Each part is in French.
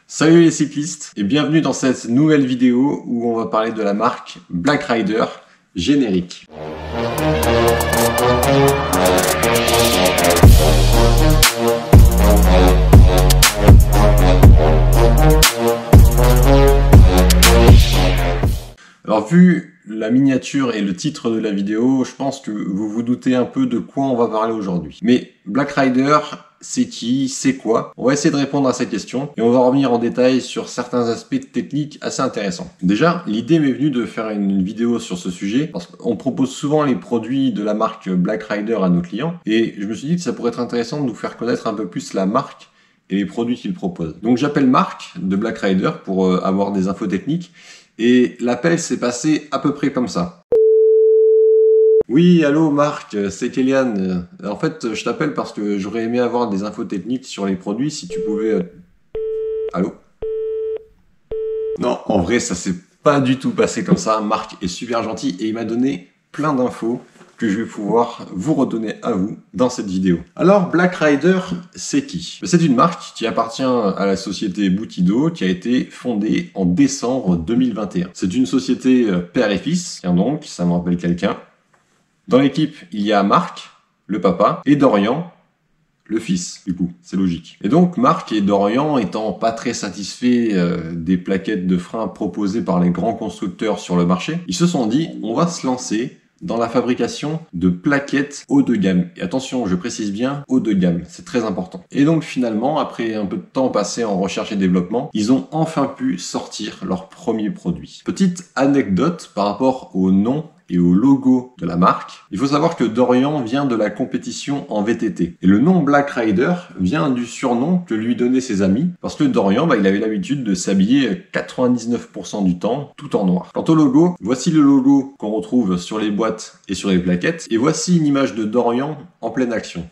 Salut les cyclistes et bienvenue dans cette nouvelle vidéo où on va parler de la marque Black Rider générique. Alors vu la miniature et le titre de la vidéo, je pense que vous vous doutez un peu de quoi on va parler aujourd'hui. Mais Black Rider, c'est qui? C'est quoi? On va essayer de répondre à ces questions et on va revenir en détail sur certains aspects techniques assez intéressants. Déjà, l'idée m'est venue de faire une vidéo sur ce sujet parce qu'on propose souvent les produits de la marque Black Rider à nos clients et je me suis dit que ça pourrait être intéressant de nous faire connaître un peu plus la marque et les produits qu'ils proposent. Donc j'appelle Marc de Black Rider pour avoir des infos techniques. Et l'appel s'est passé à peu près comme ça. Oui, allô Marc, c'est Kélian. En fait, je t'appelle parce que j'aurais aimé avoir des infos techniques sur les produits si tu pouvais... Allô? Non, en vrai, ça s'est pas du tout passé comme ça. Marc est super gentil et il m'a donné plein d'infos que je vais pouvoir vous redonner à vous dans cette vidéo. Alors, Black Rider, c'est qui? C'est une marque qui appartient à la société Boutido, qui a été fondée en décembre 2021. C'est une société père et fils, tiens donc, ça me rappelle quelqu'un. Dans l'équipe, il y a Marc, le papa, et Dorian, le fils, du coup, c'est logique. Et donc, Marc et Dorian étant pas très satisfaits des plaquettes de frein proposées par les grands constructeurs sur le marché, ils se sont dit, on va se lancer dans la fabrication de plaquettes haut de gamme. Et attention, je précise bien haut de gamme, c'est très important. Et donc finalement, après un peu de temps passé en recherche et développement, ils ont enfin pu sortir leur premier produit. Petite anecdote par rapport au nom et au logo de la marque. Il faut savoir que Dorian vient de la compétition en VTT. Et le nom Black Rider vient du surnom que lui donnaient ses amis, parce que Dorian, il avait l'habitude de s'habiller 99% du temps tout en noir. Quant au logo, voici le logo qu'on retrouve sur les boîtes et sur les plaquettes, et voici une image de Dorian en pleine action.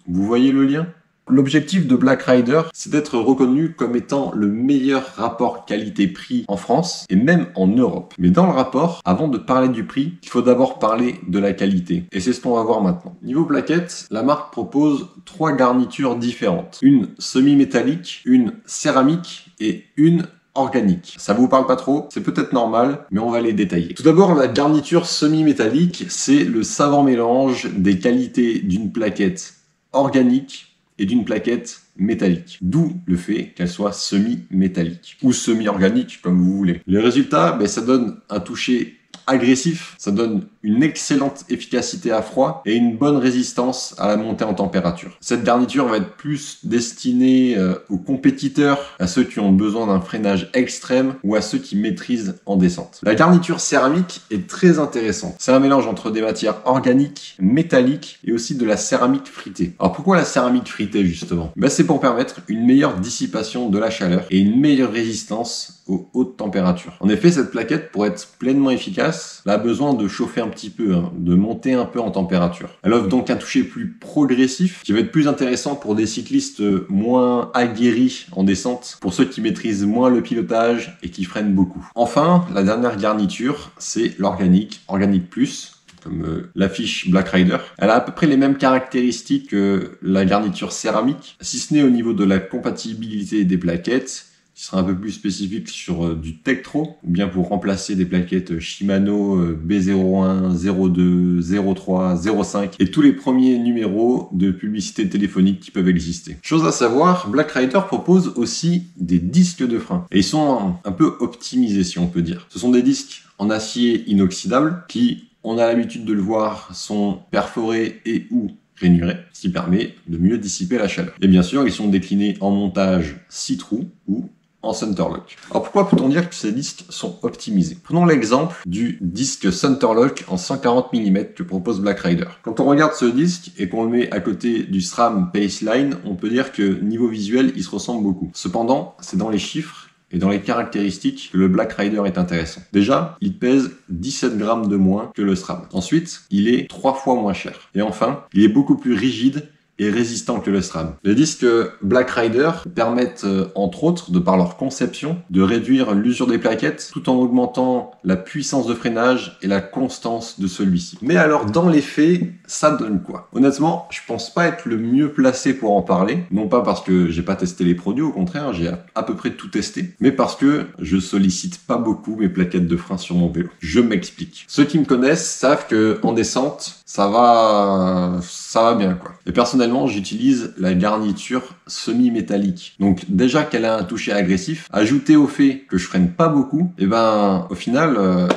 Vous voyez le lien ? L'objectif de Black Rider, c'est d'être reconnu comme étant le meilleur rapport qualité-prix en France et même en Europe. Mais dans le rapport, avant de parler du prix, il faut d'abord parler de la qualité. Et c'est ce qu'on va voir maintenant. Niveau plaquettes, la marque propose 3 garnitures différentes. Une semi-métallique, une céramique et une organique. Ça vous parle pas trop? C'est peut-être normal, mais on va les détailler. Tout d'abord, la garniture semi-métallique, c'est le savant mélange des qualités d'une plaquette organique et d'une plaquette métallique. D'où le fait qu'elle soit semi-métallique ou semi-organique, comme vous voulez. Les résultats, ça donne un toucher agressif, ça donne une excellente efficacité à froid et une bonne résistance à la montée en température. Cette garniture va être plus destinée aux compétiteurs, à ceux qui ont besoin d'un freinage extrême ou à ceux qui maîtrisent en descente. La garniture céramique est très intéressante. C'est un mélange entre des matières organiques, métalliques et aussi de la céramique fritée. Alors pourquoi la céramique fritée justement? C'est pour permettre une meilleure dissipation de la chaleur et une meilleure résistance aux hautes températures. En effet, cette plaquette, pour être pleinement efficace, elle a besoin de chauffer un petit peu, de monter un peu en température. Elle offre donc un toucher plus progressif qui va être plus intéressant pour des cyclistes moins aguerris en descente, pour ceux qui maîtrisent moins le pilotage et qui freinent beaucoup. Enfin, la dernière garniture, c'est l'organique, Organic Plus, comme l'affiche Black Rider. Elle a à peu près les mêmes caractéristiques que la garniture céramique, si ce n'est au niveau de la compatibilité des plaquettes, qui sera un peu plus spécifique sur du Tektro, ou bien pour remplacer des plaquettes Shimano B01, 02, 03, 05 et tous les premiers numéros de publicité téléphonique qui peuvent exister. Chose à savoir, Black Rider propose aussi des disques de frein. Et ils sont un peu optimisés, si on peut dire. Ce sont des disques en acier inoxydable qui, on a l'habitude de le voir, sont perforés et ou rainurés, ce qui permet de mieux dissiper la chaleur. Et bien sûr, ils sont déclinés en montage 6 trous ou en Centerlock. Alors pourquoi peut-on dire que ces disques sont optimisés? Prenons l'exemple du disque Centerlock en 140 mm que propose Black Rider. Quand on regarde ce disque et qu'on le met à côté du SRAM Paceline, on peut dire que niveau visuel, il se ressemble beaucoup. Cependant, c'est dans les chiffres et dans les caractéristiques que le Black Rider est intéressant. Déjà, il pèse 17 grammes de moins que le SRAM. Ensuite, il est 3 fois moins cher. Et enfin, il est beaucoup plus rigide et résistants que le SRAM. Les disques Black Rider permettent, entre autres, de par leur conception, de réduire l'usure des plaquettes tout en augmentant la puissance de freinage et la constance de celui-ci. Mais alors, dans les faits, ça donne quoi? Honnêtement, je pense pas être le mieux placé pour en parler. Non pas parce que j'ai pas testé les produits, au contraire, j'ai à peu près tout testé, mais parce que je sollicite pas beaucoup mes plaquettes de frein sur mon vélo. Je m'explique. Ceux qui me connaissent savent que en descente, ça va bien quoi. Et personnellement, j'utilise la garniture semi-métallique. Donc déjà qu'elle a un toucher agressif, ajouté au fait que je freine pas beaucoup, et ben au final,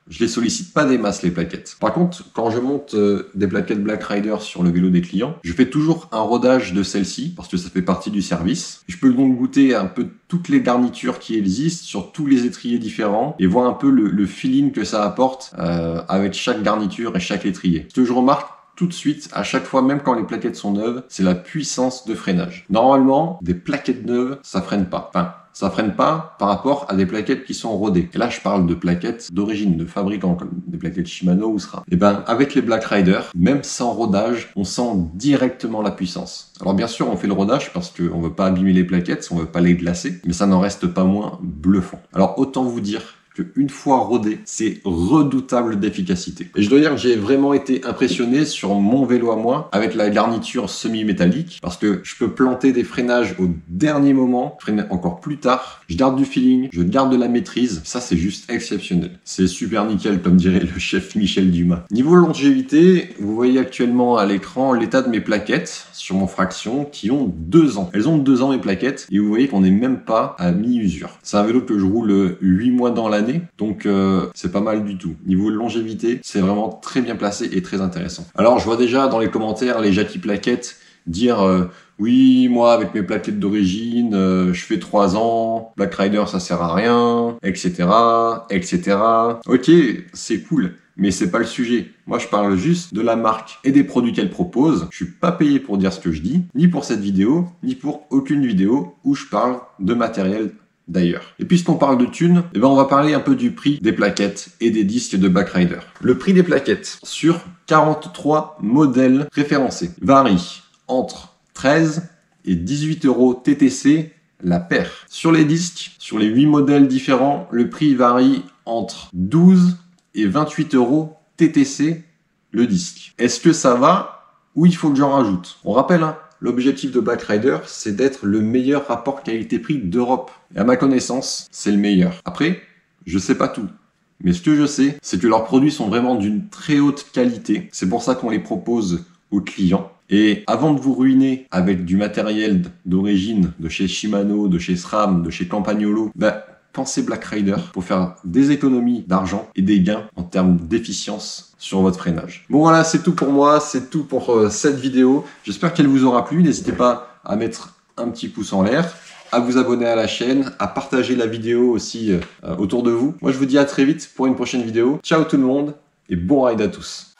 je les sollicite pas des masses les plaquettes. Par contre, quand je monte des plaquettes Black Rider sur le vélo des clients, je fais toujours un rodage de celle-ci parce que ça fait partie du service. Je peux donc goûter un peu toutes les garnitures qui existent sur tous les étriers différents et voir un peu le feeling que ça apporte avec chaque garniture et chaque étrier. Ce que je remarque tout de suite, à chaque fois, même quand les plaquettes sont neuves, c'est la puissance de freinage. Normalement, des plaquettes neuves, ça freine pas. Enfin, ça freine pas par rapport à des plaquettes qui sont rodées. Et là, je parle de plaquettes d'origine, de fabricants, comme des plaquettes Shimano ou SRAM. Et ben, avec les Black Rider, même sans rodage, on sent directement la puissance. Alors bien sûr, on fait le rodage parce qu'on veut pas abîmer les plaquettes, on veut pas les glacer, mais ça n'en reste pas moins bluffant. Alors autant vous dire qu'une fois rodé, c'est redoutable d'efficacité. Et je dois dire que j'ai vraiment été impressionné sur mon vélo à moi avec la garniture semi-métallique parce que je peux planter des freinages au dernier moment, freiner encore plus tard, je garde du feeling, je garde de la maîtrise, ça c'est juste exceptionnel. C'est super nickel comme dirait le chef Michel Dumas. Niveau longévité, vous voyez actuellement à l'écran l'état de mes plaquettes sur mon Fraction qui ont 2 ans. Elles ont 2 ans mes plaquettes et vous voyez qu'on n'est même pas à mi-usure. C'est un vélo que je roule 8 mois dans l'année. Donc c'est pas mal du tout. Niveau longévité, c'est vraiment très bien placé et très intéressant. Alors je vois déjà dans les commentaires les Jackie plaquettes dire oui, moi avec mes plaquettes d'origine, je fais 3 ans, Black Rider ça sert à rien, etc. etc. Ok, c'est cool. Mais c'est pas le sujet. Moi, je parle juste de la marque et des produits qu'elle propose. Je suis pas payé pour dire ce que je dis, ni pour cette vidéo, ni pour aucune vidéo où je parle de matériel d'ailleurs. Et puisqu'on parle de thunes, eh ben on va parler un peu du prix des plaquettes et des disques de Black Rider. Le prix des plaquettes sur 43 modèles référencés varie entre 13 et 18 € TTC la paire. Sur les disques, sur les 8 modèles différents, le prix varie entre 12 et 28 € TTC le disque. Est-ce que ça va ou il faut que j'en rajoute? On rappelle, hein, l'objectif de Black Rider, c'est d'être le meilleur rapport qualité-prix d'Europe. Et à ma connaissance, c'est le meilleur. Après, je sais pas tout. Mais ce que je sais, c'est que leurs produits sont vraiment d'une très haute qualité. C'est pour ça qu'on les propose aux clients. Et avant de vous ruiner avec du matériel d'origine de chez Shimano, de chez SRAM, de chez Campagnolo, pensez Black Rider pour faire des économies d'argent et des gains en termes d'efficience sur votre freinage. Bon voilà, c'est tout pour moi, c'est tout pour cette vidéo. J'espère qu'elle vous aura plu. N'hésitez pas à mettre un petit pouce en l'air, à vous abonner à la chaîne, à partager la vidéo aussi autour de vous. Moi je vous dis à très vite pour une prochaine vidéo. Ciao tout le monde et bon ride à tous.